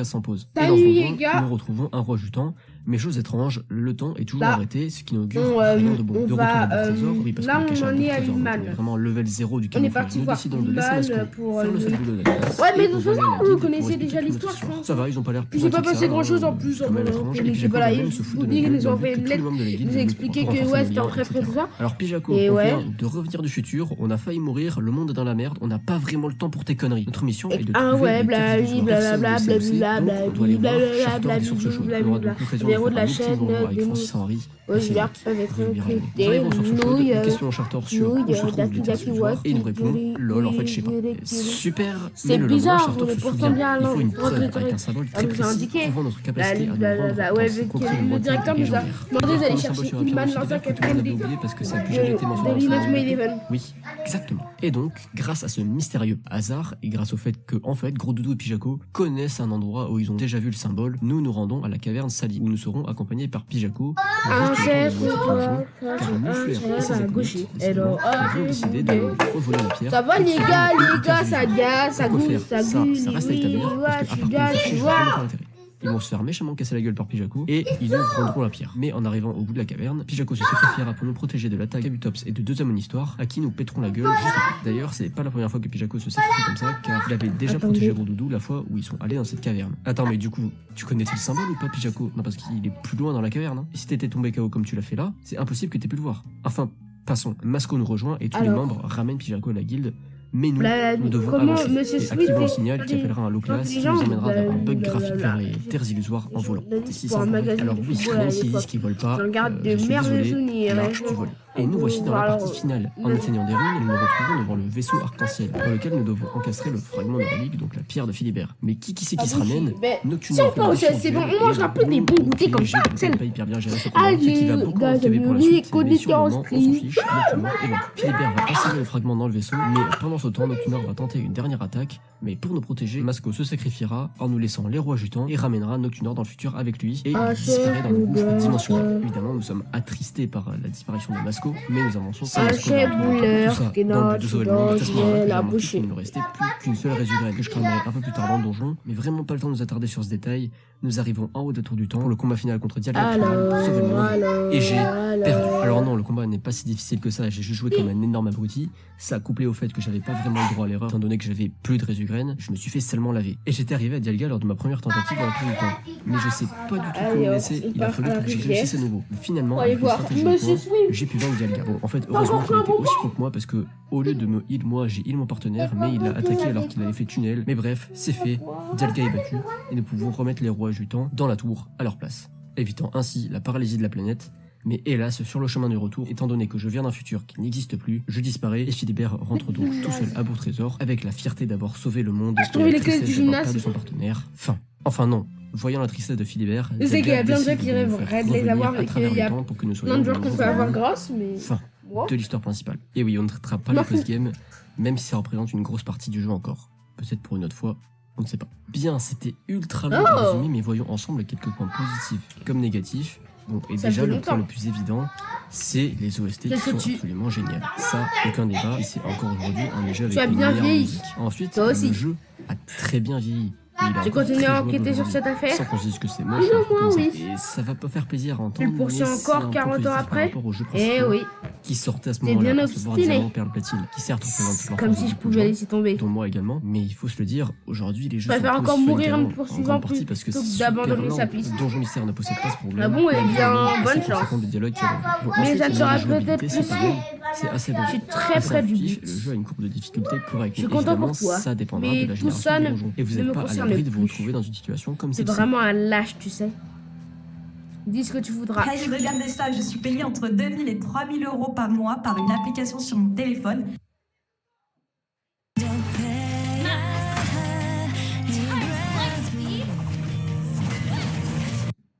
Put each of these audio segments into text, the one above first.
s'impose. Et dans Salut ce les moment, gars. nous retrouvons un roi du temps, mais chose étrange, le temps est toujours Là, arrêté, ce qui n'augure on, rien de bon. on De va, retour à trésor, oui, parce là, qu'on est on caché à en bout de est à trésor, donc Liman. on est vraiment level 0 du On est camouflage. parti Nous voir décidons de laisser Liman Masco pour faire le le- sale boulot de la classe. Ouais, mais et de on toute va façon, aller à la vous guilde connaissez pour déjà expliquer l'histoire, notre je pense. Ça va, ils ont pas l'air plus J'ai pas inquiets que passé ça, grand chose en plus. quand même étrange. Et Mais Pijaco voilà, lui-même se fout de Bobby notre gueule nous a dans le envoyé but une que tous les membres de la lettre, guilde nous a expliqué pour que renforcer ouais, nos c'était un liens, très etc. tout ça. Alors Pijaco, Et on ouais. vient de revenir du futur, on a failli mourir, le monde est dans la merde, on n'a pas vraiment le temps pour tes conneries. Notre mission est de Ah trouver ouais, les blabli, blablabla, blablabla, donc on doit aller voir Chartor sur ce show. On aura blablabla. donc l'occasion Les de héros de faire la un petit chaîne bonjour avec des Francis Henry. Olivier qui peuvent être Nous recrutés, arrivons sur ce show, nouilles, une question en Chartor sur où se trouve Daki les terres Daki illusoires, Watt, et il nous répond LOL, en fait, je sais pas. Super, C'est mais le lendemain, bizarre, Chartor on est se pourtant souvient. bien Il faut une là, preuve direct. avec un symbole Ah, très vous a précis, indiqué. prouvant notre capacité à nous rendre Ouais, dans compris le le directeur nous a légendaire. demandé d'aller Comme chercher symbole sur un Ilman pyramide dans un que tout le monde avait 4ème oublié parce que ça n'a plus jamais été mentionné de dans ce l'Inat monde. Eleven. Oui, exactement. Et donc, grâce à ce mystérieux hasard, et grâce au fait que, en fait, Gros Doudou et Pijaco connaissent un endroit où ils ont déjà vu le symbole, nous nous rendons à la caverne Sally, où nous serons accompagnés par Pijaco, Un juste le temps chef, de monter dans le jeu, car Moufler et ses acolytes, décidément, ont décidé de revoler la pierre. Ça va les gars, ça ça gaz, ça Pourquoi gouille, faire ça ça gouille, Ça reste avec ta mère, parce que à part gars, que tu je vois. vois pas l'intérêt. Ils vont se faire méchamment casser la gueule par Pijaco et ils nous rendront la pierre. Mais en arrivant au bout de la caverne, Pijaco se sacrifiera pour nous protéger de l'attaque d'Abutops et de deux hommes en histoire à qui nous péterons la gueule juste après. D'ailleurs, c'est pas la première fois que Pijaco se sacrifie comme ça car il avait déjà protégé Gros Doudou la fois où ils sont allés dans cette caverne. Attends, mais du coup, tu connaissais le symbole ou pas, Pijaco? Non, parce qu'il est plus loin dans la caverne. Hein. Et si t'étais tombé KO comme tu l'as fait là, c'est impossible que t'aies pu le voir. Enfin, passons. Masco nous rejoint et tous les membres ramènent Pijaco à la guilde. Mais nous devons avancer et activer un signal qui appellera un low class qui nous emmènera vers un bug graphique vers les terres illusoires en volant. C'est si simple. Alors oui, même s'ils disent qu'ils volent pas, je suis désolé, là, tu voles. Et nous voici dans la partie finale. En atteignant des ruines, nous nous retrouvons devant le vaisseau arc-en-ciel, dans lequel nous devons encastrer le fragment de relique, donc la pierre de Philibert. Mais qui c'est qui se ramène? Nocturne. Si on pense, c'est bon, on mangera plus des bons goûters comme ça, c'est pas hyper bien géré ce Allez, qui va beaucoup gars, motiver pour la suite. Mais sur le moment, on s'en connaissance, fiche. Nocturne. Et bon, Philibert va insérer le fragment dans le vaisseau, mais pendant ce temps, Nocturne va tenter une dernière attaque. Mais pour nous protéger, Masco se sacrifiera en nous laissant les rois jutants et ramènera Noctunor dans le futur avec lui et disparaît dans le gouffre dimensionnel. Évidemment, nous sommes attristés par la disparition de Masco, mais nous avançons sans Masco. Tout ça dans le but de sauver le monde. À ce moment-là, il ne nous restait plus qu'une seule résurrection que je cramerai un peu plus tard dans le donjon, mais vraiment pas le temps de nous attarder sur ce détail. Nous arrivons en haut de la tour du temps pour le combat final contre Dialga pour sauver le monde et j'ai perdu. Alors non, le combat n'est pas si difficile que ça, j'ai juste joué comme un énorme abruti. Ça couplé au fait que j'avais pas vraiment le droit à l'erreur, étant donné que j'avais plus de résugraines, je me suis fait seulement laver. Et j'étais arrivé à Dialga lors de ma première tentative dans la tour du temps. Mais je sais pas du tout comment laisser, il a fallu que j'y réussisse à nouveau. Mais finalement, avec une stratégie de points, j'ai pu vaincre Dialga. Bon, en fait, heureusement qu'il était aussi con que moi parce que au lieu de me heal moi, j'ai heal mon partenaire, mais il a attaqué alors qu'il avait fait tunnel. Mais bref, c'est fait, Dialga est battu et nous pouvons remettre les rois jutants dans la tour à leur place, évitant ainsi la paralysie de la planète. Mais hélas, sur le chemin du retour, étant donné que je viens d'un futur qui n'existe plus, je disparais et Philibert rentre donc tout seul à Bourg Trésor avec la fierté d'avoir sauvé le monde et la tristesse d'avoir perdu son partenaire. Enfin non. Voyant la tristesse de Philibert, je sais qu'il y a plein de gens qui rêveraient de les avoir et qu'il y a plein de joueurs qu'on peut avoir grâce, mais... Fin de l'histoire principale. Et oui, on ne traitera pas le post-game, même si ça représente une grosse partie du jeu encore. Peut-être pour une autre fois. On ne sait pas. Bien, c'était ultra long à résumer, mais voyons ensemble quelques points positifs comme négatifs. Bon, et ça déjà, le point le plus évident, c'est les OST qui sont absolument géniales. Ça, aucun débat, et c'est encore aujourd'hui un des jeux avec une meilleure musique. Ensuite, le jeu a très bien vieilli. Tu continues à enquêter sur cette affaire? Sans qu'on se dise que c'est moche, oui. Et ça va pas faire plaisir à entendre. Tu le poursuis encore 40 ans après? Eh oui. Qui sortait à ce moment-là, à savoir Diamant, Perle, Platine, qui certes représente leur comme si je pouvais laisser tomber. Dont moi également, mais il faut se le dire, aujourd'hui les jeux sont préfère encore mourir en me poursuivant plus parce que d'abandonner sa piste. Donjon Mystère ne possède pas ce problème. Ah bon, eh bien, bonne chance. De dialogue mais ça ne sera peut-être plus c'est assez bon. Je suis très près du but. Le jeu a une courbe de difficulté correcte. Je suis content pour toi. Ça dépendra mais de la tout ça ne et vous n'êtes pas à l'abri de vous retrouver dans une situation comme celle-ci. C'est vraiment un lâche, tu sais. Dis ce que tu voudras. Hey, regardez ça, je suis payée entre 2000 et 3000 euros par mois par une application sur mon téléphone.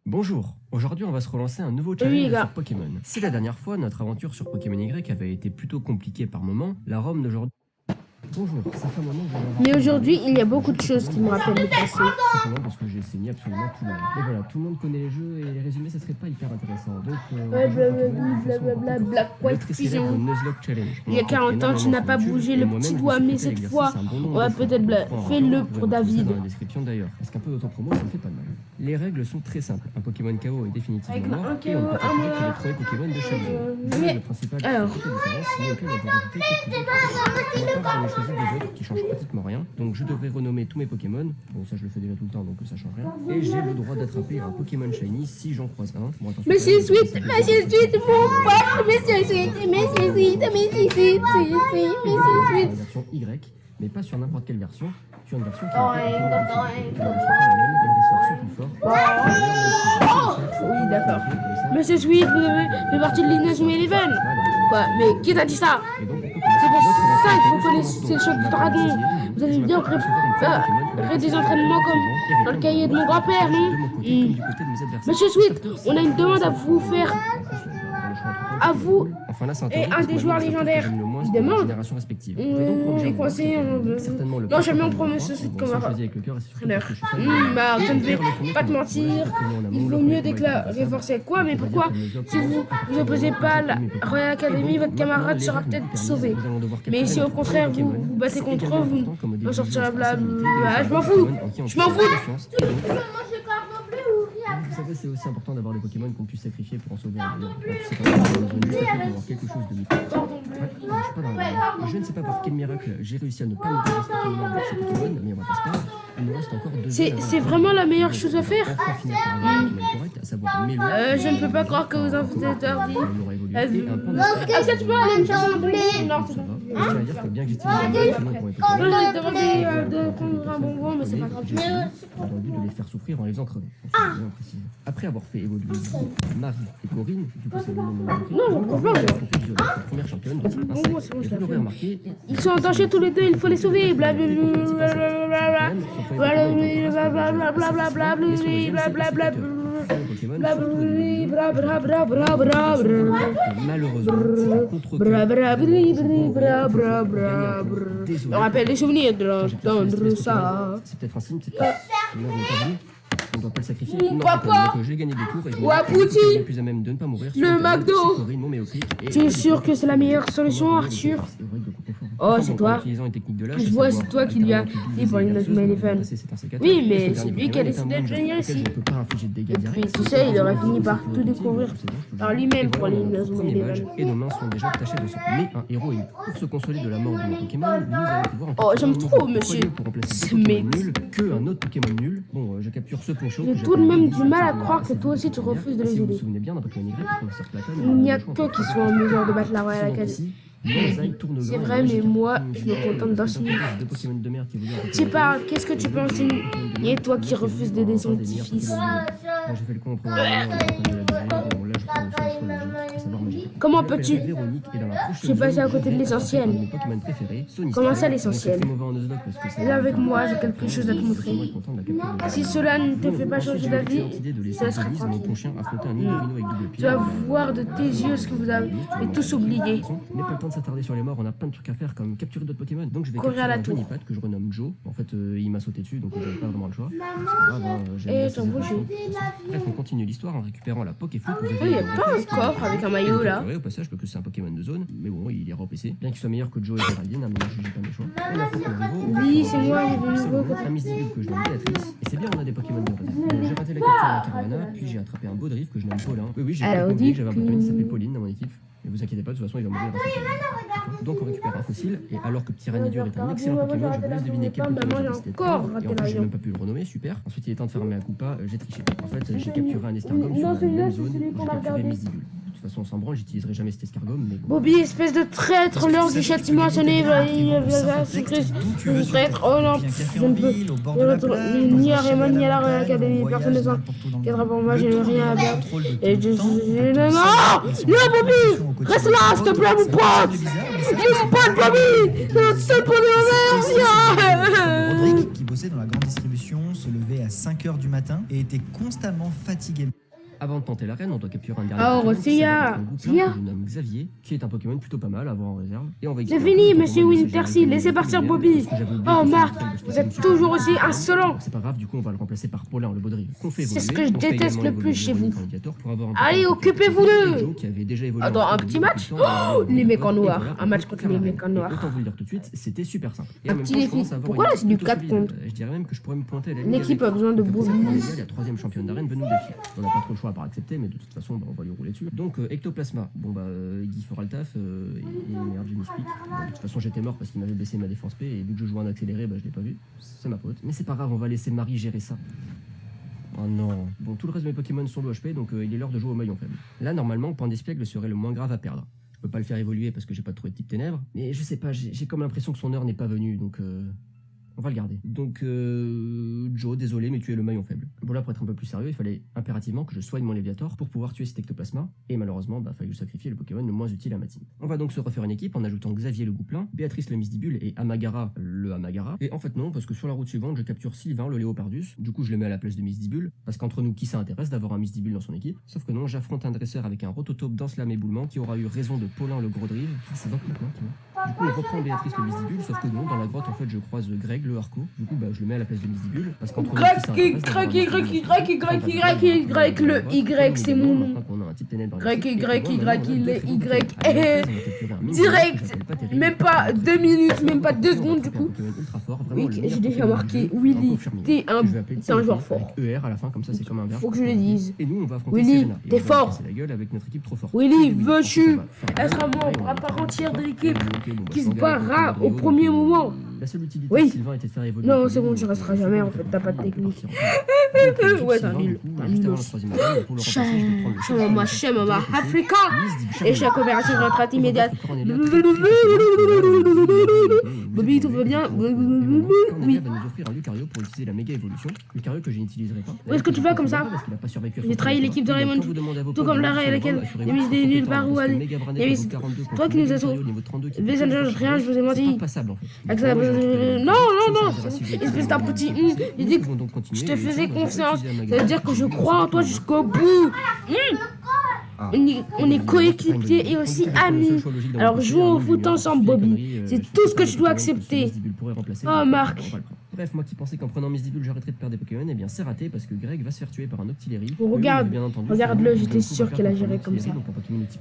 Bonjour, aujourd'hui on va se relancer un nouveau challenge sur Pokémon. Si la dernière fois notre aventure sur Pokémon Y avait été plutôt compliquée par moments, la ROM d'aujourd'hui... Bonjour, ça fait un moment que je viens Mais d'avoir- aujourd'hui, il y a beaucoup de choses qui me rappellent le passé. Simplement parce que j'ai saigné absolument tout le monde. Et voilà, tout le monde connaît les jeux et les résumés, ça serait pas hyper intéressant. Donc, Ouais, blablabla, le très célèbre fusion. Nuzlocke Challenge. Il y a 40 ans, tu n'as pas bougé le petit doigt, mais cette fois, on va peut-être fais-le pour David. Dans la description d'ailleurs, parce qu'un peu d'autopromo, ça ne fait pas de mal. Les règles sont très simples. Un Pokémon KO est définitivement Avec mort un et on peut KO, capturer un que les premiers Pokémon de chaque zone. mais- Le principal alors. c'est la différence, mais auquel on peut rajouter quelques autres. Pour ma part, j'en ai choisi des autres qui changent pratiquement rien. Donc je devrais renommer tous mes Pokémon. Bon, ça je le fais déjà tout le temps, donc ça change rien. Et j'ai le droit d'attraper un Pokémon Shiny si j'en croise un. Bon, attention, Monsieur quand même, Sweet, Monsieur Sweet, mon pote, Monsieur Sweet, Monsieur Sweet, Monsieur Sweet, Monsieur Sweet. la version Y, mais pas sur n'importe quelle version. Sur une version qui Oui, d'accord. Monsieur Sweet, vous avez fait partie de l'Inazuma Eleven. Quoi? Mais qui t'a dit ça? C'est pour ça qu'il faut connaître le choc du dragon. Vous allez bien préparer des entraînements comme dans le cahier de mon grand-père, non? Monsieur Sweet, on a une demande à vous faire. À vous et un des joueurs légendaires. Il demande. Il est coincé. Non, jamais on prend Monsieur Sweet comme un entraîneur. Bah, je ne vais pas te mentir. Il vaut mieux déclarer forcé. Quoi? Mais pourquoi? Si vous vous opposez pas à la Royal Academy, votre camarade sera peut-être sauvé. Mais si au contraire vous vous battez contre eux, vous n'en sortirez blablabla. Je m'en fous. Je m'en fous. Vous savez, c'est aussi important d'avoir des Pokémon qu'on puisse sacrifier pour en sauver un. C'est pas juste avoir quelque chose de mythique. Je ne sais pas par quel miracle j'ai réussi à ne pas me perdre ces Pokémon, mais on va pas se perdre. Il nous reste encore deux. C'est vraiment la meilleure chose à faire. Enfin, finir par avoir un Pokémon correct, à savoir Melo. Je ne peux pas croire que vous en faites interdit. Il aura évolué. Et un Panda. Est-ce que tu peux aller me chercher un bonbon? Non, c'est Ça bon. va. Je tiens à dire que bien que j'utilise un Pokémon pour les Pokémon, Non, j'ai demandé de prendre un bonbon, mais c'est pas grave. dans le but de les faire souffrir en les faisant crever. Après avoir fait évoluer Marie et Corinne, du coup c'est le nom de mon équipe, Non, je comprends pas. la première championne de Bon, c'est bon, et je vous l'ai l'aurez fait. remarqué, Ils sont en danger tous les deux, il faut les sauver. On rappelle les souvenirs de l'entendre ça. c'est peut-être un signe, c'est pas on n'est pas venu. On ne doit pas le sacrifier. Mon Non, papa. donc, j'ai gagné des tours et je Wapouti. suis plus à même de ne pas mourir. Le McDo. Corinne, mon Méocric, et- Tu es sûr que c'est la meilleure solution, Arthur? Oh, c'est toi. Je vois, c'est toi qui lui as dit pour l'Inazuma Eleven. Oui, mais c'est lui qui a décidé de venir ici. Et puis, tu sais, il aurait fini par tout découvrir par lui-même pour l'Inazuma Eleven. Et nos mains sont déjà tachées de sang. Mais un héros est pour se consoler de la mort de nos Pokémon, nous allons pouvoir en Oh, j'aime capturer un trop, nouveau monsieur. Pokémon pour remplacer C'est ce Pokémon mec. nul qu'un autre Pokémon nul. Bon, je capture ce poncho. J'ai tout de même du mal à croire que toi aussi tu refuses de les Si vous vous aider. souvenez bien d'un Pokémon Y, professeur Platane, Il n'y a que qui soit en mesure de battre la Royal Academy. C'est vrai, mais moi, je me contente d'enseigner. Tu sais pas, qu'est-ce que tu peux enseigner, toi qui refuses d'aider son petit-fils? J'ai fait le con en première année, en train de la gérer, bon, là, je prends le seul choix logique, à savoir Magikarp. Comment peux-tu? Véronique est dans la prochaine Je suis passé zone, à côté de je vais l'essentiel. attraper un de mes Pokémon préférés, Sonic. Comment ça, Bon, l'essentiel? c'est très mauvais en Nuzlocke parce que ça- Viens avec moi, j'ai quelque chose à te montrer. Si cela ne te fait pas changer d'avis, ça serait tranquille. Mon chien affronter un Nidorino avec double pied. Tu vas voir de tes yeux ce que vous avez tous oublié. On n'a pas le temps de s'attarder sur les morts, on a plein de trucs à faire comme capturer d'autres Pokémon. Donc je vais Courir à la capturer un tour. Tonypat que je renomme Joe. En fait, il m'a sauté dessus donc j'avais pas vraiment le choix. C'est pas grave, hein, j'aime Et bien ton ces beau évolutions. jeu. Bref, on continue l'histoire en récupérant la Pokéflute. Oh, il y a pas un coffre avec un maillot là. Au passage, parce que c'est un Pokémon de zone, mais bon, il est en PC. Bien qu'il soit meilleur que Joe et Géraldine, hein, mais moi je juge pas mes choix. On affronte nos rivaux. Oui, c'est moi, j'ai des C'est nouveaux. un Misdibule que je nomme Béatrice. Et c'est bien, on a des Pokémon de réserve. J'ai raté la capture à Caravana, puis j'ai attrapé un Baudriff que je nomme Paulin. Oui, j'ai Alors, pas oublié que dis j'avais un que- Pokémon qui s'appelait Pauline dans mon équipe. Mais vous inquiétez pas, de toute façon, il va mourir à sa Donc on récupère un fossile, et alors que Tyrannidur est un excellent Pokémon, je vous laisse deviner quel Pokémon j'ai décidé de prendre. Et en plus, j'ai même pas pu le renommer, super. Ensuite, il est temps de fermer la coupa, j'ai triché. En fait, j'ai capturé un escargome sur la même zone où j'ai capturé Misdibule. De toute façon, on s'en branle, j'utiliserai jamais cet escargome, mais bon. Bobby, espèce de traître, l'heure du châtiment a sonné, il va se traître, oh non, je ne peux ni à Raymond ni à la Royal Academy, personne ne s'en tiendra pour moi, je n'ai rien à perdre. Et je non, non, Bobby, reste là, s'il te plaît, mon pote, mon pote, Bobby, c'est notre seul pote de la merde, Rodrigue, qui bossait dans la grande distribution, se levait à 5h du matin et était constamment fatigué. Avant de tenter l'arène, on doit capturer un dernier Alors, Pokémon qui Sia. s'appelle un Goupin, Sia. que je nomme Xavier, qui est un Pokémon plutôt pas mal à avoir en réserve. Et on va C'est explorer fini, un peu monsieur comment Winterseed, messager laissez partir avec Bobby. parce que j'avais oublié Oh, que Marc, c'était parce que vous c'est êtes une super toujours bonne aussi Pokémon. insolent. C'est pas grave, du coup, on va le remplacer par Paulin, le Baudrive, qu'on fait C'est ce évoluer. que je On fait déteste également le évoluer plus chez Véronique vous. en Gladiator pour avoir un Allez, Pokémon occupez-vous-le. Joe qui avait déjà évolué Attends, en un Pokémon petit match depuis le temps, Oh, les mecs en et noir. voilà, Un match pour contre faire les la mecs en reine. noir. Et autant vous le dire tout de suite, c'était super simple. Et Un en même petit temps, je défi. commence à avoir Pourquoi une là, c'est du équipe 4 plutôt solide. contre? Je dirais même que je pourrais me pointer à la ligne L'équipe avec. a besoin de Comme ça, Bobby. Cornelia, la troisième championne d'arène, veut nous défier. On n'a pas trop le choix à part accepter, mais de toute façon, bah, on va lui rouler dessus. Donc, Ectoplasma. Bon, bah, Iggy fera le taf. Et merde, Jimmy Speak. Bon, de toute façon, j'étais mort parce qu'il m'avait baissé ma défense P. Et vu que je jouais en accéléré, bah, je l'ai pas vu. C'est ma faute. Mais c'est pas grave, on va laisser Marie gérer ça. Oh non. Bon, tout le reste de mes Pokémon sont low HP, donc il est l'heure de jouer au maillon faible. Là, normalement, Point d'Espiègle serait le moins grave à perdre. Je peux pas le faire évoluer parce que j'ai pas trouvé de type ténèbres. Mais je sais pas, j'ai comme l'impression que son heure n'est pas venue, donc on va le garder. Donc, Joe, désolé, mais tu es le maillon faible. Bon, là, pour être un peu plus sérieux, il fallait impérativement que je soigne mon Léviator pour pouvoir tuer cet ectoplasma. Et malheureusement, bah, fallait que je sacrifie le Pokémon le moins utile à ma team. On va donc se refaire une équipe en ajoutant Xavier le Gouplin, Béatrice le Misdibule et Amagara le Amagara. Et en fait, non, parce que sur la route suivante, je capture Sylvain le Léopardus. Du coup, je le mets à la place de Misdibule, parce qu'entre nous, qui ça intéresse d'avoir un Misdibule dans son équipe? Sauf que non, j'affronte un dresseur avec un Rototope dans Slam éboulement qui aura eu raison de Paulin le Gros Drive. Ah, c'est donc maintenant, tu vois. Du coup, on reprend Béatrice le Misdibule, sauf que non, dans la grotte, en fait, je croise Greg le Harco. Du coup, bah, je le mets à la place de Misdibule, parce qu'entre nous, qui ça intéresse d'avoir un Y, le Y, c'est mon nom. Greg, Direct, même pas 2 minutes, même pas 2 secondes du coup. Oui, j'ai déjà marqué Willy, t'es un joueur fort. ER à la fin, comme ça, c'est comme un verbe. Faut que je le dise. Et nous, on va affronter Willy, Serena. Et t'es on va fort. casser la gueule avec notre équipe trop forte. Willy, Et veux-tu on va faire être un mal. membre à part entière de l'équipe qui se je barra regarde au le premier vidéo, moment? La seule utilité Oui. de Sylvain était de faire évoluer. Non, le c'est bon, Pokémon, tu resteras donc, jamais, en fait, t'as pas de technique. Ouais, t'es un nul. T'es un Juste nul avant la aussi. troisième arène, pour le remplacer, je vais prendre le chef Shama, de Shama, la Africa. Miss Et chaque opération retraite immédiate. Bobby, tout va bien? Oui. Va nous offrir un Lucario pour utiliser la méga évolution. Lucario que je n'utiliserai pas. Où est-ce que tu vas comme ça? J'ai trahi l'équipe de Raymond, tout comme l'arrêt à laquelle il y a mis des nuls par où aller. Il y a mis toi qui nous as sauvé. Rien, je vous ai menti. Non, espèce d'un petit il dit que je te faisais confiance. Ça veut dire que je crois en toi jusqu'au bout. On est coéquipiers et aussi amis. Alors jouons au foot ensemble, Bobby. C'est tout ce que tu dois accepter. Oh, Marc. Bref, moi qui pensais qu'en prenant Misdibule j'arrêterais de perdre des Pokémon, eh bien c'est raté parce que Greg va se faire tuer par un Octillery. Regarde-le, j'étais sûr qu'elle a géré comme ça.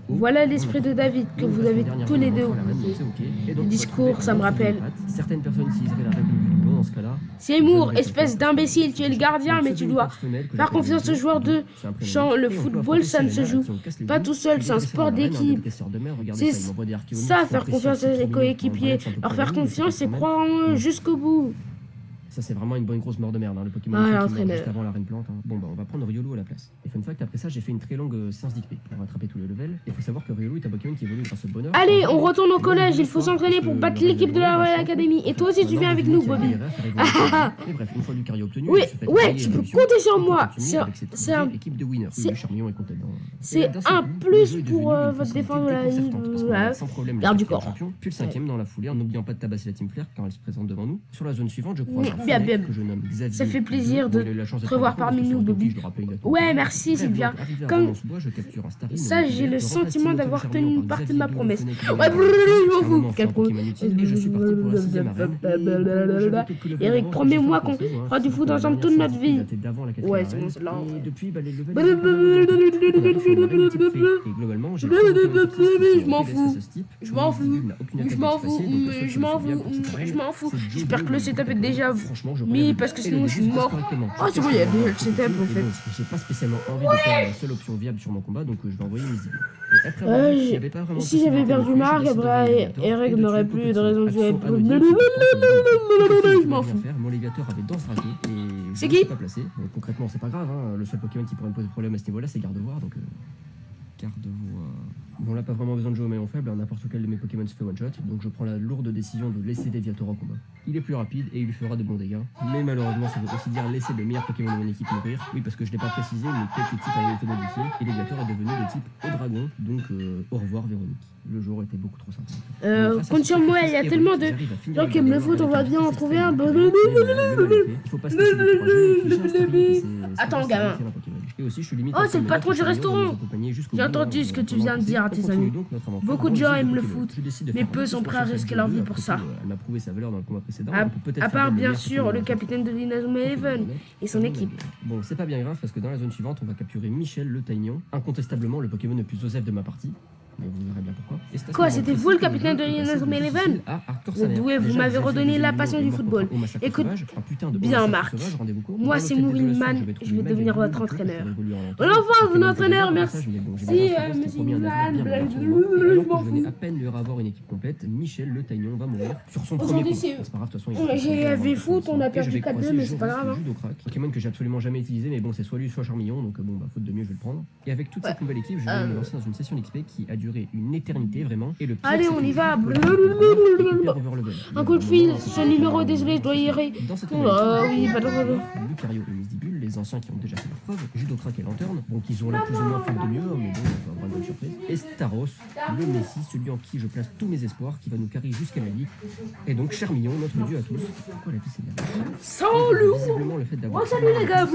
Voilà l'esprit de David que vous avez tous les deux oublié. Le discours, ça me rappelle. Certaines personnes utiliseraient la règle du bon dans ce cas-là. Seymour, espèce d'imbécile, tu es le gardien, mais tu dois faire confiance aux joueurs de champ. Le football, ça ne se joue pas tout seul, c'est un sport d'équipe. C'est ça, faire confiance à ses coéquipiers. Leur faire confiance et croire en eux jusqu'au bout. Ça, c'est vraiment une bonne grosse mort de merde, hein, le Pokémon qui meurt juste avant la reine plante. Hein. Bon, bah, on va prendre Riolu à la place. Et fun fact, après ça, j'ai fait une très longue séance d'XP pour rattraper tous les levels. Il faut savoir que Riolu est un Pokémon qui évolue grâce au bonheur. Allez, on retourne au collège, il faut s'entraîner pour battre l'équipe de la Royal Academy. Et toi aussi, tu viens avec nous, Bobby. Mais bref, une fois Lucario obtenu, ouais, tu peux compter sur moi. C'est un équipe de winner. C'est un plus pour votre défense de la ligne. Garde du corps. Puis le cinquième dans la foulée, en n'oubliant pas de tabasser la Team Flair quand elle se présente devant nous. Sur la zone suivante, je crois. Bien. Que je nomme Xavier. Ça fait plaisir de te revoir parmi nous, Bobby. Ouais, merci Sylvia. Comme ça, j'ai le sentiment d'avoir tenu une partie de ma promesse. Ouais, je m'en fous. Quelle promesse? Eric, promets-moi qu'on fera du foot ensemble toute notre vie. Ouais, c'est bon, c'est là. Je m'en fous. J'espère que le setup est déjà mis parce que sinon je suis mort. Oh, c'est bon, il y a déjà le setup en fait. J'ai pas spécialement envie de faire la seule option viable sur mon combat, donc je vais envoyer mes idées. Si j'avais perdu Marc, après Eric n'aurait plus de raison de jouer. Je m'en fous. Mon Léviator avait Danse Raquée et c'est qui? Pas placé. Donc, concrètement, c'est pas grave. Hein. Le seul Pokémon qui pourrait me poser problème à ce niveau-là, c'est Gardevoir. Donc, Gardevoir. Bon, là, pas vraiment besoin de jouer au maillon faible, n'importe lequel de mes Pokémon se fait one shot, donc je prends la lourde décision de laisser Léviator au combat. Il est plus rapide et il lui fera de bons dégâts, mais malheureusement ça veut aussi dire laisser le meilleur Pokémon de mon équipe mourir. Oui, parce que je l'ai pas précisé, mais quelques types avaient été modifiés et Léviator est devenu de type au dragon, donc au revoir Véronique. Le jour était beaucoup trop simple. Compte sur moi, il y a tellement de gens qui aiment le foot, on va bien en trouver un. Attends, gamin. Et aussi, je suis limite. Oh, c'est le patron du restaurant. J'ai entendu ce que tu viens de dire à tes amis. Beaucoup de gens aiment le foot, mais peu sont prêts à risquer leur vie pour ça. Elle m'a prouvé sa valeur dans le combat précédent. À part, bien sûr, le capitaine de l'Inazuma Eleven et son équipe. Bon, c'est pas bien grave parce que dans la zone suivante, on va capturer Michel le Taignon, incontestablement le Pokémon le plus osef de ma partie. Mais vous verrez bien pourquoi. Quoi, c'était vous le capitaine de l'Inazuma Eleven? Vous êtes doué, vous m'avez redonné la passion du football. Écoute, bien Marc, moi c'est Mourinman, je vais devenir votre entraîneur. Enfin, mon entraîneur, merci. Si, monsieur Mourinman, je m'en fous. À peine lui avoir une équipe complète, Michel le Taignon va mourir sur son premier Aujourd'hui, coup. c'est pas grave, de toute façon. j'ai foot, on a perdu 4-2, mais c'est pas grave. Pokémon que j'ai absolument jamais utilisé, mais bon, c'est soit lui, soit Charmillon, donc bon, bah, faute de mieux, je vais le prendre. Et avec toute cette nouvelle équipe, je vais me lancer dans une session d'XP qui a duré une éternité vraiment. Et le pire, allez, on y va. Un coup de fil, ce numéro, désolé, je dois y aller. Dans cette oui, pas de Lucario et Misdibule, les anciens qui ont déjà fait leur preuve, Judocrac et Lanterne, bon, qu'ils ont là plus ou moins fait de mieux, mais bon, ça va avoir une bonne surprise. Et Staros, le Messi, celui en qui je place tous mes espoirs, qui va nous carrer jusqu'à la Ligue. Et donc, Charmillon, notre dieu à tous. Pourquoi la vie c'est bien? Salut! Visiblement, le fait d'avoir. Oh, salut les gars!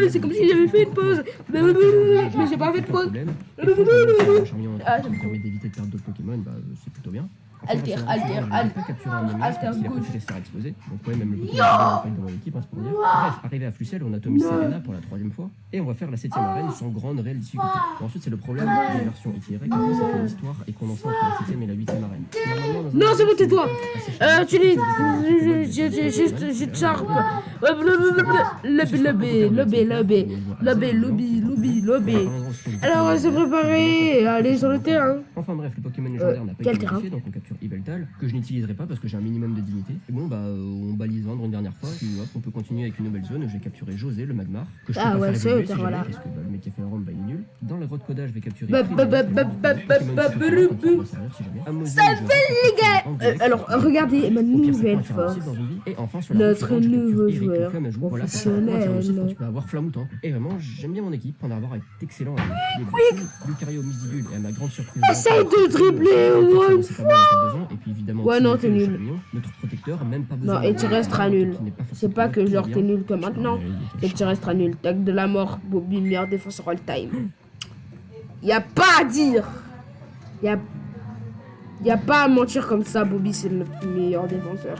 C'est comme si j'avais fait une pause. Mais j'ai pas fait de pause. Charmillon qui permet d'éviter de perdre d'autres Pokémon, bah c'est plutôt bien. Alter, pas capturer un ennemi parce qu'il a préféré se faire exploser. Donc ouais, même le Pokémon n'a pas eu dans mon équipe, hein, c'est pour dire. Bref, arrivé à Flucel, on a Tommy Serena pour la 3e fois. Et on va faire la 7e arène sans grande réelle difficulté. Bon, ensuite, c'est le problème des versions ITREC, c'est que l'histoire est condensée entre la 7e et la 8e arène. Non, c'est bon, tais-toi. Tu dis, juste sharp. Lobby. Alors, on va se préparer à aller sur le terrain. Enfin bref, le Pokémon légendaire n'a pas été modifié, donc on capture Yveltal, que je n'utiliserai pas parce que j'ai un minimum de dignité. Et bon, bah, on balise Vendre une dernière fois, puis hop, on peut continuer avec une nouvelle zone. J'ai capturé José, le Magmar, que je peux pas faire évoluer si jamais, parce que bah, le mec qui a fait un ROM, bah, il est nul. Dans le recodage, je vais capturer Salut les gars. Alors, regardez ma nouvelle force. Notre nouveau joueur professionnel. Tu peux avoir Flamoutant. Et vraiment, j'aime bien mon équipe, en avoir est excellent. Lucario, Misdibule, et à ma grande surprise. Essaye de dribbler au moins une fois. Et puis évidemment, ouais, non, t'es nul. Notre protecteur, même pas besoin. Non, et tu resteras nul. C'est pas que genre t'es nul comme maintenant, c'est que tu resteras nul. Tag de la mort, Bobby, meilleur défenseur all time. Y'a pas à dire. Y'a pas à mentir comme ça, Bobby, c'est le meilleur défenseur.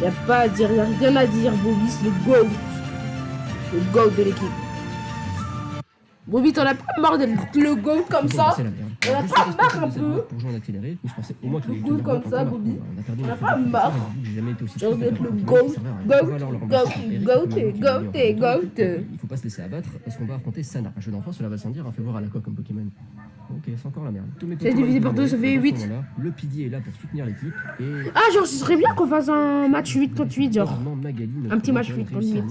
Y'a pas à dire, y'a rien à dire, Bobby, c'est le GOAT. Le GOAT de l'équipe. Bobby, t'en as pas marre d'être le GOAT comme ça? On a pas marre un peu? Pour jouer en accéléré, mais je pensais au moins que le GOAT comme ça, Bobby. On a pas marre. J'ai jamais été aussi d'être le GOAT. Il faut pas se laisser abattre parce qu'on va affronter Sana. Un jeu d'enfant, cela va sans dire, un fait voir à la coque comme Pokémon. Ok, c'est encore la merde. C'est divisé par 2, ça fait 8. Le PD est là pour soutenir l'équipe. Ah, genre, ce serait bien qu'on fasse un match 8 contre 8, genre. Un petit match 8 contre 8.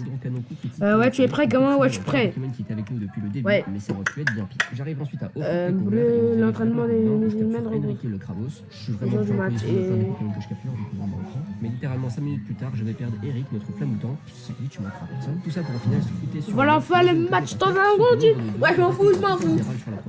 Ouais, tu es prêt, gamin? Ouais, je suis prêt. Qui était avec nous depuis le début, ouais. Mais c'est tu es bien pire. J'arrive ensuite à l'entraînement des musulmans Enrique le Kravos. Je suis vraiment du match et que je capture, mais littéralement 5 minutes plus tard, je vais perdre Eric, notre flamoutant. C'est lui, tu m'entends personne. Tout ça pour au final se fouter sur. Voilà, enfin le match dans un gros du. Ouais, je m'en fous.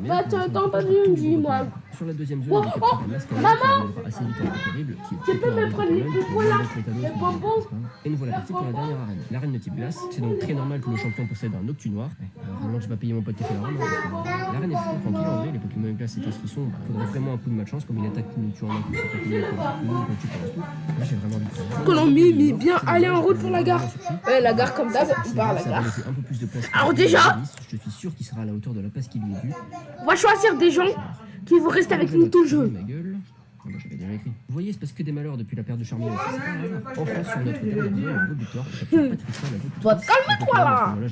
Bah, t'as pas vu, dis-moi. Sur la deuxième zone, maman, assez vite terrible. Tu peux me prendre les poupons là, les bonbons. Et nous voilà partis pour la dernière arène. L'arène de type glace, c'est donc très normal que le champion possède un Octu noir. Vraiment, j'ai pas payé mon pote qui fait la rame. L'arène est plutôt tranquille en vrai, les Pokémon glace c'est ce qu'ils sont. Il faudrait vraiment un coup de malchance, comme une attaque qui nous tue en un coup, c'est pas qu'on tue par tout. Là, j'ai vraiment envie de Colombie, mais bien aller en route pour la gare. Ouais, la gare comme d'hab, on part à la gare. Un peu plus de place. Alors déjà, je suis sûr qu'il sera à la hauteur de la place qui lui est due. On va choisir des gens qui vont rester avec nous tout le jeu. J'avais déjà écrit. Vous voyez, c'est parce que des malheurs depuis la perte de Charmillon. C'est pas un hasard. Enfin, sur notre terrain, on a un beau buteur. Toi, calme-toi là. Le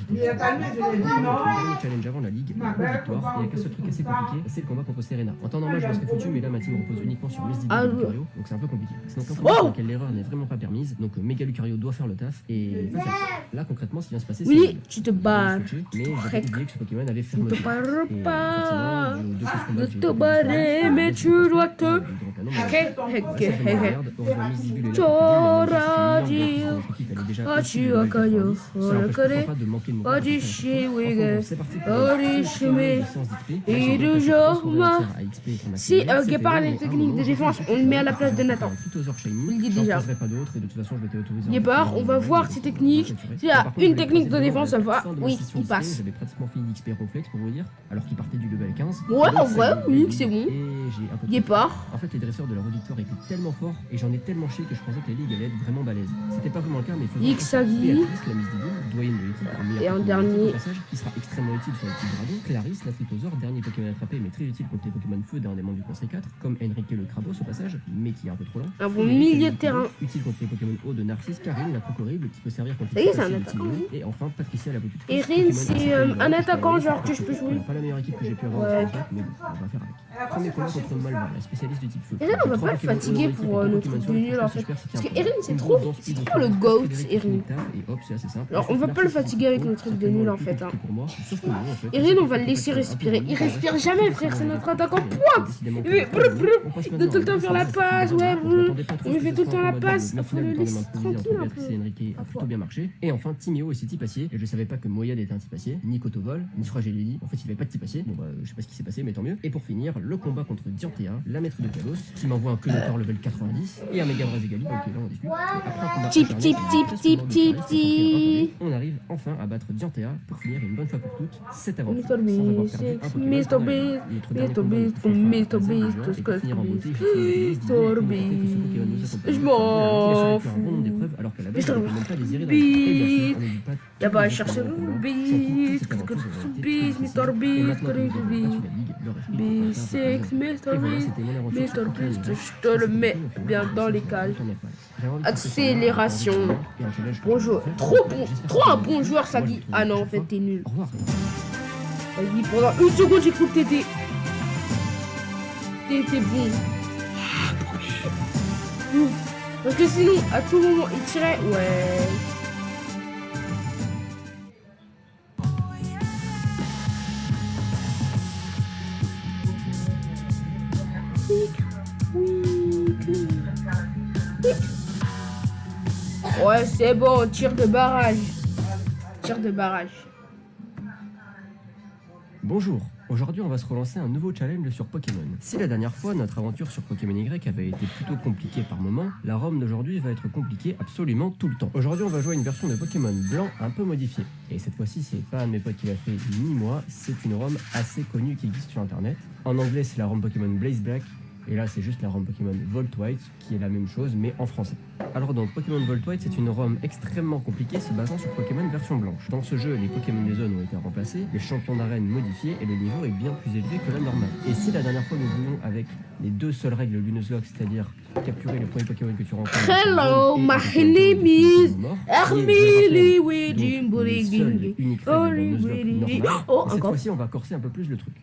challenge avant la ligue, une victoire. Il n'y a qu'un seul truc assez compliqué, c'est le combat contre Serena. En temps normal, je me serais foutu, mais là, ma team repose uniquement sur Miss Didi et Lucario, donc c'est un peu compliqué. C'est donc un combat dans lequel l'erreur n'est vraiment pas permise. Donc Mega Lucario doit faire le taf. Et là, concrètement, ce qui vient se passer, c'est. Oui, tu te bats. Mais j'ai oublié que ce Pokémon avait fermé. Tu te barres pas. Ne te barrer, mais tu dois te. T'auras dit. aussi tu le as level connu, 90. on Ça le n'empêche connaît. pas de manquer de mourir Oh, à peu du près à chaque chien, fois. oui, Enfin, gars. bon, c'est parti pour Oh, une les première chemins. licence d'XP. Et Là, j'ai de passé 3 genre, soirées entières à XP pour ma si, CL. ok, C'était par long, les mais à un techniques moment, de j'ai fait défense, des on le met à la trucs place de j'ai Nathan. un Tryhouser Shiny. Je le dis J'en déjà. poserai pas d'autres et de toute façon, je m'étais autorisé un Départ, peu on va plus voir de ses level, techniques. donc, S'il y a par contre, une je voulais technique de croiser défense, ça vraiment va. la fin de ma Oui, session il XP, passe. J'avais pratiquement fini l'XP réflexe pour vous dire, alors qu'il partait du level 15. Ouais, Donc, en ça vrai, y est, oui, j'ai c'est bon. et j'ai un peu Départ. En fait, les dresseurs de la Redditor étaient tellement forts et j'en ai tellement chié que je pensais que la ligue allait être vraiment balèze. C'était pas vraiment le cas, mais faisant Ixagi. Béatrice, la Miss Digoul, doyenne de l'équipe, Et un Pokémon de dernier. l'équipe, au passage, qui sera extrêmement utile sur le type dragon. Clarisse, la Tryhouser, dernier Pokémon attrapé, mais très utile contre les Pokémon feu d'un des membres du Conseil 4, comme Enrique le Krabos au passage, mais qui est un peu trop lent. Un bon Frédéric, milieu la de terrain. utile contre les Pokémon eau de Narcisse, Karine, la Procorrible, qui peut servir contre Ça les y est, c'est un Psy, attaquant, Timio, oui. et enfin Patricia la Petite. Erin, c'est un attaquant, genre, que je peux jouer. Pas la meilleure équipe que j'ai pu avoir Ouais. dans ce jeu, mais bon, on va faire avec. Premier combat contre Malva, la spécialiste du type feu. Erin, on va pas le fatiguer pour nos trucs de nul en fait. Parce que Erin, c'est trop le GOAT, Erin. Alors, on va pas le fatiguer avec nos trucs de nul en fait. Hein. Erin, on va le laisser respirer. Il respire jamais, frère, c'est notre attaquant pointe. Il doit tout le temps faire la passe, ouais. On lui fait tout le temps la passe. Faut le laisser tranquille un peu. A plutôt bien marché. Et enfin, Timéo et ses types acier. Et je savais pas que Moyad était un type acier, ni Cotovol, ni Fragility. En fait, il avait pas de type acier. Bon, bah, je sais pas ce qui s'est passé, mais tant mieux. Et pour finir, le combat contre Diantea, la maître de Kalos, qui m'envoie un Clonotor level 90 et un Mega Brazegali, donc là on discute. Après un combat Tip, acharné, tip, tip, tip, tip, tip. on arrive enfin à battre Diantea pour finir une bonne fois pour toutes cette aventure. Mr. sans avoir Beast, perdu un Pokémon Mr. qu'on a eu. Beast, Notre dernier Mr. combat Beast, nous touchera Mr. à Zelda Beast, et pour finir en beauté, Mr. j'ai Beast, fini de débloquer ce Pokémon nous accompagne. je m'en Il a fallu faire un fous. bon nombre d'épreuves alors qu'à la base, Mr. on n'avait même pas désiré dans le jeu. Et bien sûr, on n'oublie pas Y'a pas à tous les chercher autres le combats. Beast, Surtout toute cette aventure aurait été Beast, très Mr. difficile. Et Beast, maintenant que nous avons Beast, battu la ligue, le respect est B6, important. Et Mr. voilà, Beast, c'était mon aventure Mr. sur Pokémon Beast, Unite. je te le mets bien dans les cages. Accélération. Bonjour. Trop un bon joueur, ça dit. Ah non, en fait, t'es nul. Au revoir. Vas-y, pendant une seconde, j'ai cru que t'étais bon. Ouf. Parce que sinon, à tout moment, il tirait. Ouais. Ouais, c'est bon, tir de barrage. Tir de barrage. Bonjour, aujourd'hui on va se relancer un nouveau challenge sur Pokémon. Si la dernière fois notre aventure sur Pokémon Y avait été plutôt compliquée par moments, la ROM d'aujourd'hui va être compliquée absolument tout le temps. Aujourd'hui on va jouer à une version de Pokémon blanc un peu modifiée. Et cette fois-ci c'est pas un de mes potes qui l'a fait ni moi, c'est une ROM assez connue qui existe sur internet. En anglais c'est la ROM Pokémon Blaze Black. Et là, c'est juste la ROM Pokémon Volt White, qui est la même chose, mais en français. Alors donc, Pokémon Volt White, c'est une ROM extrêmement compliquée, se basant sur Pokémon version blanche. Dans ce jeu, les Pokémon des zones ont été remplacés, les champions d'arène modifiés, et le niveau est bien plus élevé que la normale. Et si la dernière fois, nous jouions avec les deux seules règles Lunoslock, c'est-à-dire capturer le premier Pokémon que tu rencontres... Hello, my name is Armili Oh, cette encore. fois-ci, on va corser un peu plus le truc.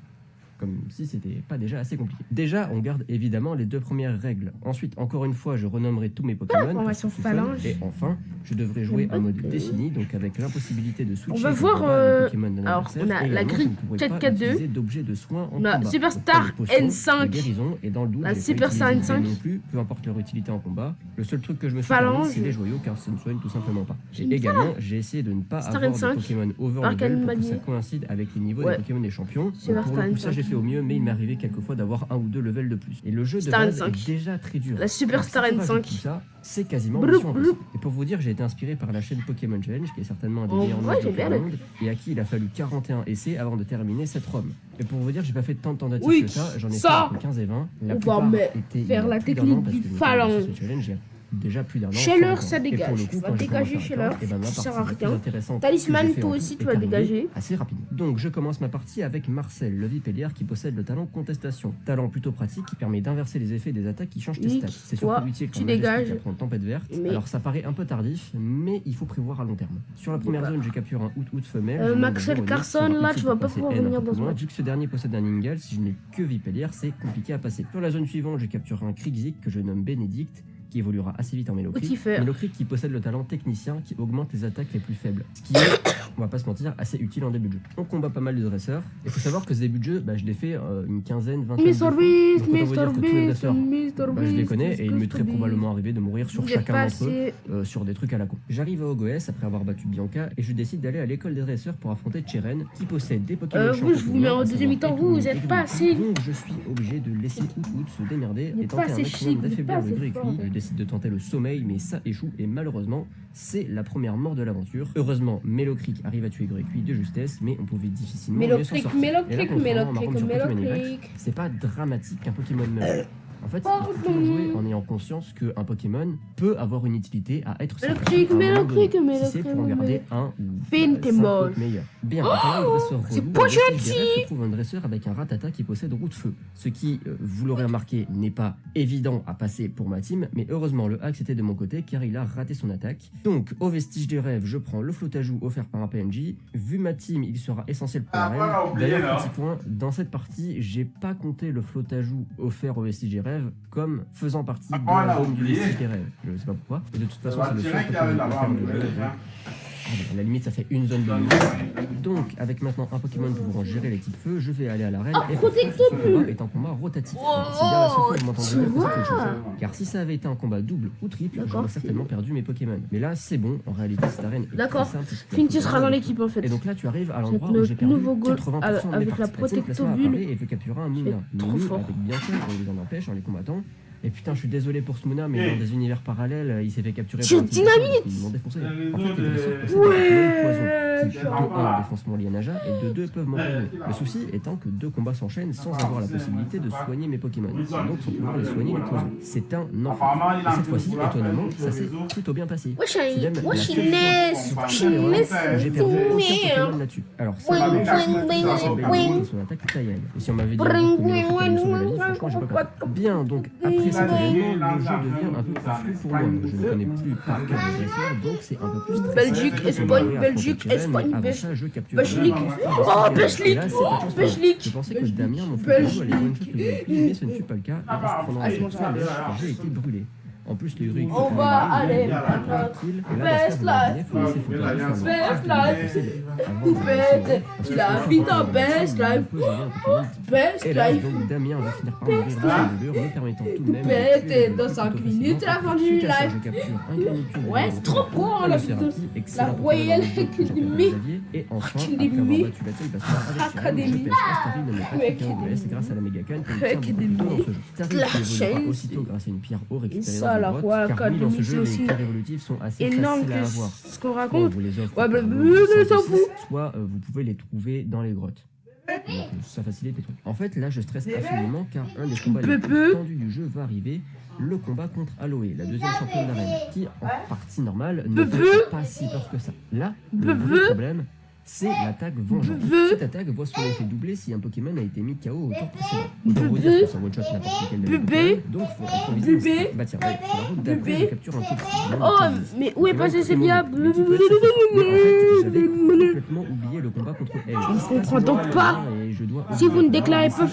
Comme si c'était pas déjà assez compliqué. Déjà, on garde évidemment les deux premières règles. Ensuite, encore une fois, je renommerai tous mes Pokémon. Formation phalange. Et enfin, je devrais jouer un mode défini, donc avec l'impossibilité de switcher. On va voir, alors, on a la grille 4-4-2. d'objets de soins en On a combat. Superstar Donc, pas les potions, N5. les guérisons, et dans le doute, La j'ai pas Superstar utilisé N5. non plus, peu importe leur utilité en combat. Le seul truc que je me suis Phalange. permis, c'est les joyaux, car ça ne soigne tout simplement pas. J'aime Et également, j'ai essayé de ne pas Star avoir N5. de Pokémon over Arcane level pour que Manier. ça coïncide avec les niveaux Ouais. des Pokémon des champions. Donc, Superstar pour le coup, ça N5. j'ai fait au mieux, mais il m'est arrivé quelquefois d'avoir un ou deux levels de plus. Et le jeu de Star base N5. est déjà très dur. La Superstar Alors, si tu rajoutes N5. tout ça, c'est quasiment Bloup, mission impossible. bloup. Et pour vous dire, j'ai été inspiré par la chaîne Pokémon Challenge, qui est certainement un des En meilleurs vrai, modes j'ai bien du monde, et à qui il a fallu 41 essais avant de terminer cette ROM. Et pour vous dire, j'ai pas fait tant de tentatives Oui, que ça, j'en ai ça, fait entre 15 et 20. La on plupart va étaient il y a faire la plus d'un technique an, parce du que je m'étais phalange. lancé sur ce challenge il y a déjà plus d'un an. Scheller, sans ça temps. Et dégage. pour le coup, Tu vas quand j'ai dégager commencé à Scheller, faire, eh ben, ma ça sert partie à la plus rien. intéressante Talisman, que j'ai fait toi en aussi, tout tu vas est arrivée dégager. assez rapidement. Donc je commence ma partie avec Marcel, le Vipellière qui possède le talent contestation. Talent plutôt pratique qui permet d'inverser les effets des attaques qui changent tes Nick, stats. C'est toi, surtout utile tu quand Majestic dégages. apprend tempête verte. Mais- Alors ça paraît un peu tardif, mais il faut prévoir à long terme. Sur la première Départ. zone, j'ai capturé un out femelle. Je demande Maxel à Véronique Carson, si là, c'est tu vas possible pas de pouvoir passer N un venir peu dans plus ce loin. match. Vu que ce dernier possède un Ningal, si je n'ai que Vipellière, c'est compliqué à passer. Sur la zone suivante, j'ai capturé un Krixik que je nomme Bénédicte, qui évoluera assez vite en Mélo Creek. Petit fer. Mélo Creek qui possède le talent technicien qui augmente les attaques les plus faibles. Ce qui est, on va pas se mentir, assez utile en début de jeu. On combat pas mal de dresseurs. Il faut savoir que ce début de jeu, je l'ai fait une quinzaine, vingtaine de fois. Donc autant vous dire que tous les dresseurs, je les connais et il m'est très probablement arrivé de mourir sur chacun d'entre eux sur des trucs à la con. J'arrive à Ogoès après avoir battu Bianca et je décide d'aller à l'école des dresseurs pour affronter Cheren qui possède des Pokémon. Vous, je vous mets en deuxième mi-temps, vous êtes pas assez. Donc je suis obligé de laisser Out se démerder et tenter un maximum d'affaiblir le gris cuit. Je décide de tenter le sommeil mais ça échoue et malheureusement c'est la première mort de l'aventure. Heureusement Mélo Creek arrive à tuer Gris cuit de justesse mais on pouvait difficilement mieux s'en sortir. C'est pas dramatique qu'un Pokémon meure. En fait, il faut toujours jouer en ayant conscience qu'un Pokémon peut avoir une utilité à être sacrifié si c'est pour en garder un ou 5 meilleurs. Bien, c'est pas gentil. se trouve un dresseur avec un Rattata qui possède roue de feu. Ce qui, vous l'aurez remarqué, n'est pas évident à passer pour ma team, mais heureusement le hack était de mon côté car il a raté son attaque. Donc, au vestige des rêves, je prends le flottajout offert par un PNJ. Vu ma team, il sera essentiel pour la reine. D'ailleurs, petit point, dans cette partie, j'ai pas compté le flottajout offert au vestige des rêves comme faisant partie de la zone du vestige des rêves. Je sais pas pourquoi. Et de toute façon, c'est le seul Pokémon de jeu. À la limite, ça fait une zone de limite. Donc, avec maintenant un Pokémon pouvant gérer les types feu, je vais aller à l'arène et ce combat est un combat rotatif. C'est bien la seule fois que vous m'entendrez dire quelque chose. Car si ça avait été un combat double ou triple, j'aurais certainement perdu mes Pokémon. Mais là, c'est bon. En réalité, cette arène est très simple. Finty sera dans l'équipe en fait. Et donc là, tu arrives à l'endroit où j'ai perdu 80% de mes avec la parties. protectobule. Et veut capturer un Mouna. Mimi avec Bianca, on les en empêche en les combattant. Et putain, je suis désolé pour ce Mouna, mais dans des univers parallèles, il s'est fait capturer par un dynamite. Ils m'ont défoncé. En fait, les dresseurs possèdent un poison qui, de 1, défoncement lié à Naja, et de 2, peuvent m'empoisonner. Le souci étant que 2 combats s'enchaînent sans avoir la possibilité de soigner mes Pokémon, et donc sans pouvoir les soigner du poison. C'est un enfer. Et cette fois-ci, étonnamment, ça s'est plutôt bien passé. C'est même la seule fois j'ai perdu aucun Pokémon là-dessus. Alors, ça, son attaque taille. Et si on m'avait dit que Pokémon sauver la vie, franchement, j'ai pas peur. Bien, donc, après cet événement, le jeu devient un peu plus flou pour moi. Je ne connais plus par cœur les dresseurs, donc c'est un peu plus stressant. Belgique, Espagne, Belgique, Espagne, Belgique. Oh, Belgique. Je pensais que Damien, mon frère, allait one-shot le Gris, mais ce ne fut pas le cas. Et en se prenant un seul flèche, j'ai été brûlé. En plus, le Gris on va aller best life. Poupette, tu la vis dans best life. Best Et là, life. donc, Damien va finir par mourir de brûlure, me permettant tout de même Poupette, dans 5 minutes, tu l'as vendu live. Je capture un Granicule. Ouais, c'est trop beau, la Royal Academy. Et enfin, après avoir battu la taille, parce Académie. c'est grâce à la Mégacane qu'on obtient beaucoup dans ce jeu. Tari évoluera aussitôt grâce à une pierre haut récupérée dans la une grotte, Royal car oui, dans ce Academy, jeu, c'est les aussi pierres évolutives sont assez énorme faciles à que avoir. ce qu'on Soit on raconte. vous les offre Ouais, par ça fout. soit vous pouvez les trouver dans les grottes. Donc, ça facilite les trucs. En fait, là, je stresse infiniment car un des combats les plus tendus du jeu va arriver. Le combat contre Aloé, la deuxième championne d'arène, qui, en partie normale, ne fait pas si peur que ça. Là, le vrai problème, c'est l'attaque vengeance. Cette attaque voit son effet doublé si un Pokémon a été mis KO au tour précédent. Autant vous dire que ça one-shot n'importe lequel de Pokémon, donc faut improviser. Bah tiens, ouais, sur la route d'après, je capture un coup de Oh, mais où est passé Célia? Mais en fait, j'avais complètement oublié le combat contre elle. Je ne comprends donc pas. Si vous ne déclarez pas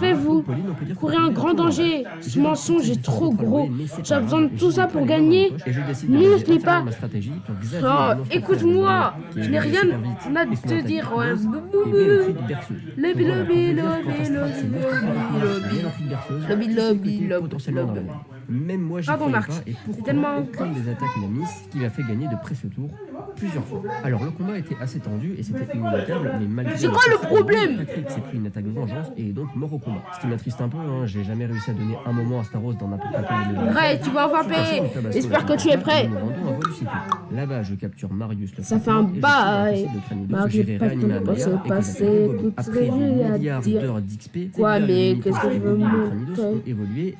faites-vous courir un grand danger. Ce mensonge est trop gros. J'ai besoin de tout ça pour gagner. Non, ce n'est pas. Oh, écoute-moi, je n'ai rien à te dire. Lobby. Même moi, j'y croyais pas, et pourtant, aucune des attaques n'a mis, ce qui m'a fait gagner de précieux tours plusieurs fois. Alors, le combat était assez tendu et c'était inéluctable, mais malgré... C'est quoi le problème? Patrick s'est pris une attaque de vengeance et est donc mort au combat. Ce qui m'attriste un peu, hein, j'ai jamais réussi à donner un moment à Staros dans n'importe quel milieu. Ouais, tu vas enfin payer. J'espère que tu es prêt. Là-bas, je capture Marius le ça fait un bail. Marius, pas de se passer, après des milliards d'heures d'XP, quoi, mais qu'est-ce que je veux montrer?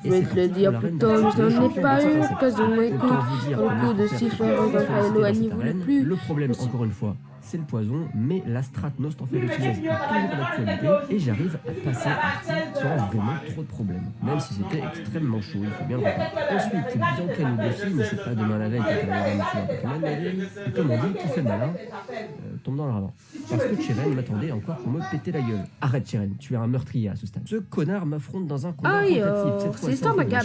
Je vais te le dire plus tard. Je n'en ai pas eu l'occasion, écoute, au coup de siffler, à l'éloigner, vous le plus. Le problème, encore une fois, c'est le poison, mais la stratnos t'en fait le est toujours d'actualité et j'arrive à passer Artie sans vraiment trop de problèmes, même si c'était extrêmement chaud, il faut bien le reconnaître. Ensuite, Bianca nous défie, mais c'est pas demain la veille quand on va avoir Pokémon, mais comme on dit, qui fait malin, tombe dans le ravin. Parce que Cheren m'attendait encore pour me péter la gueule. Arrête Cheren, tu es un meurtrier à ce stade. Ce connard m'affronte dans un combat rotatif, cette fois c'est l'histoire d'un gars,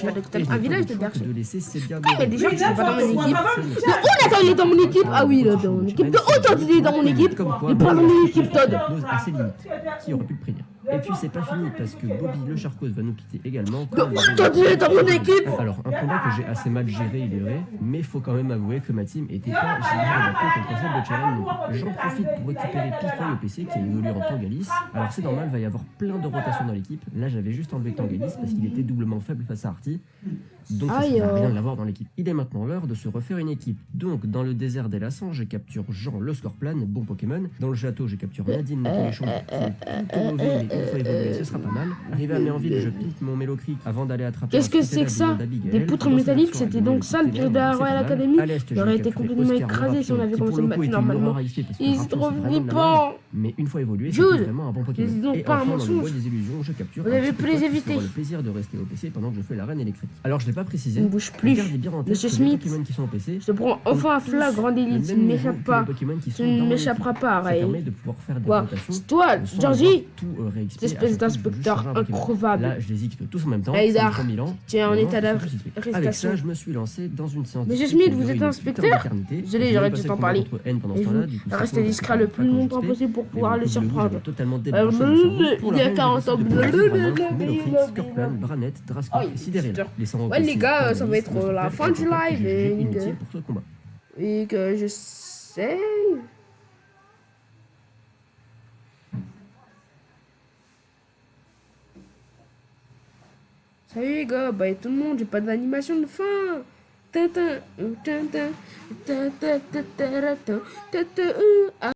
un village de personnes. bergers. De laisser ces biens Ah, il y a des gens qui sont pas dans mon équipe. Attends, il est dans mon équipe. Ah oui, il est dans mon équipe. De haut, Todd, il est dans mon équipe. Il est pas dans mon équipe, Todd. À ses limites, qui aurait pu le prévenir. Et puis c'est pas fini parce que Bobby le Charcos va nous quitter également. Todd, il est dans mon équipe. Alors un combat que j'ai assez mal géré, il est vrai, mais faut quand même avouer que ma team était pas géniale contre celle de Cheren. J'en profite pour récupérer Pifoy au PC qui a évolué en Tangalis. Alors c'est normal, il va y avoir plein de rotations dans l'équipe. Là j'avais juste enlevé Tangalis parce qu'il était doublement faible face à Artie. Donc ça sert à rien de l'avoir dans l'équipe. Il est maintenant l'heure de se refaire une équipe. Donc dans le désert des Lassans, je capture Jean le Scorpion, bon Pokémon. Dans le château, je capture Nadine le Téléchon, qui est plutôt mauvais, mais une fois évolué, ce sera pas mal. Arrivé à Méanville, je pique mon Mélocric avant d'aller attraper. Qu'est-ce que c'est que ça? Des poutres métalliques, c'était donc ça le piège de la Royal Academy. Il aurait été complètement écrasé si on avait commencé le match normalement. Il se trouve flippant. Mais une fois évolué, Jude, c'était vraiment un bon Pokémon. ils ont Et pas un enfin, dans le mensonge. bois des illusions, je capture Vous avez pu les éviter. le plaisir de rester au PC pendant que je fais l'arène électrique. Alors je l'ai pas précisé. Ne bouge plus. Gardez bien en tête Monsieur que les Smith, Pokémon qui sont au PC, je te prends enfin un flagrant délit. Tu ne m'échappes pas. Tu ne m'échapperas pas, Ça Ray. permet de pouvoir faire des Quoi? rotations. C'est toi, sans Georgie, devoir tout réexpliquer cette à espèce chaque fois que je d'inspecteur charge un Pokémon. increvable. Là, je les XP tous en même temps. Hey, ça me Dar, prend 1000 ans. tu es en Vraiment, état c'est tout suspect. Avec d'arrestation. ça, je me suis lancé dans une séance. Monsieur d'équipe Smith, qui a vous duré êtes une inspecteur? putain d'éternité. Désolé, J'ai j'aurais passé dû le t'en combat parler. contre N pendant ce Et temps-là, vous du coup, ça restez compte, discret ça le compte plus pas longtemps comme XP. possible pour pouvoir le Mais bon, surprendre. j'avais totalement Il débranché mon cerveau. Pour la y a reine, 40 ans. j'ai décidé de prendre Mélocric, Scorpion, Branette, Drasco et Sidérella. Laissant Ouais, les repasser gars, Tangalis, ça va être Mustafel, la fin du Chatot, que live, j'ai jugé et inutile pour ce combat. Et que je sais. Salut les gars, bah et tout le monde, j'ai pas d'animation de fin. Ta ta ta ta ta ta ta ta ta ta ta ta.